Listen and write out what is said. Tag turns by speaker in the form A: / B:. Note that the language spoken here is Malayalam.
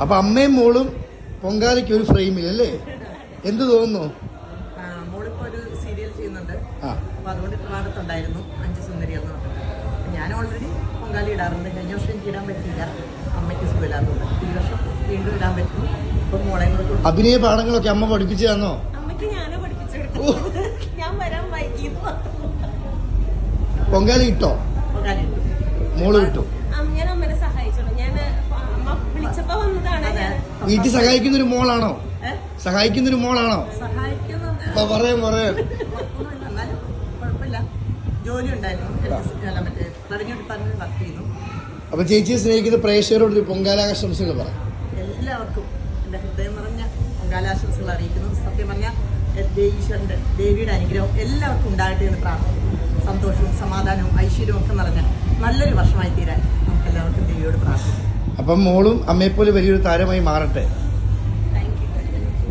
A: അപ്പൊ അമ്മയും മോളും പൊങ്കാലയ്ക്ക് ഒരു ഫ്രെയിമിലല്ലേ? എന്ത് തോന്നുന്നു?
B: മോളിപ്പോ ഒരു സീരിയൽ ചെയ്യുന്നുണ്ട്. അപ്പൊ അതുകൊണ്ട് ട്രിവാൻഡ്രത്തുണ്ടായിരുന്നു 5 സുന്ദരി എന്ന് പറഞ്ഞിട്ട്. ഞാൻ ഓൾറെഡി പൊങ്കാല ഇടാറുണ്ട്. കഴിഞ്ഞ വർഷം എനിക്ക് ഇടാൻ പറ്റില്ല, അമ്മയ്ക്ക് സുഖമില്ലാത്തതുകൊണ്ട്. ഈ വർഷം വീണ്ടും ഇടാൻ പറ്റും. ഇപ്പൊ മോളെ
A: അഭിനയ പാഠങ്ങളൊക്കെ അമ്മ പഠിപ്പിച്ചു തന്നോ?
C: അമ്മയ്ക്ക് ഞാനോ പഠിപ്പിച്ചെടുത്തു. ഞാൻ വരാൻ വൈകി.
A: പൊങ്കാല ഇട്ടോ?
B: പൊങ്കാല ഇട്ടു.
A: മോള് ഇട്ടു.
C: ഞാൻ അമ്മനെ സഹായിച്ചോളൂ. ഞാൻ അമ്മ വിളിച്ചപ്പോ വന്നതാണ്.
A: വീട്ടിൽ സഹായിക്കുന്നൊരു മോളാണോ? സഹായിക്കുന്നൊരു മോളാണോ? പറയാൻ
B: എന്നാലും കുഴപ്പമില്ല, ജോലി ഉണ്ടായിരുന്നു. മറ്റേ റവന്യൂ ഡിപ്പാർട്ട്മെന്റ് വർക്ക് ചെയ്യുന്നു.
A: അപ്പൊ ചേച്ചിയെ സ്നേഹിക്കുന്ന പ്രേക്ഷകരോട് ഒരു പൊങ്കാലാശംസകൾ പറ.
B: എല്ലാവർക്കും എന്റെ ഹൃദയം നിറഞ്ഞ പൊങ്കാലാശംസകൾ അറിയിക്കുന്നു. സത്യം പറഞ്ഞാൽ ഈശ്വരന്റെ ദേവിയുടെ അനുഗ്രഹം എല്ലാവർക്കും ഉണ്ടാകട്ടെ എന്ന് പ്രാർത്ഥിക്കുന്നു. സന്തോഷവും സമാധാനവും ഐശ്വര്യവും ഒക്കെ നിറഞ്ഞ നല്ലൊരു വർഷമായി തീരാൻ നമുക്ക് എല്ലാവർക്കും ദേവിയോട് പ്രാർത്ഥിക്കും.
A: അപ്പം മോളും അമ്മയെപ്പോലെ വലിയൊരു താരമായി മാറട്ടെ.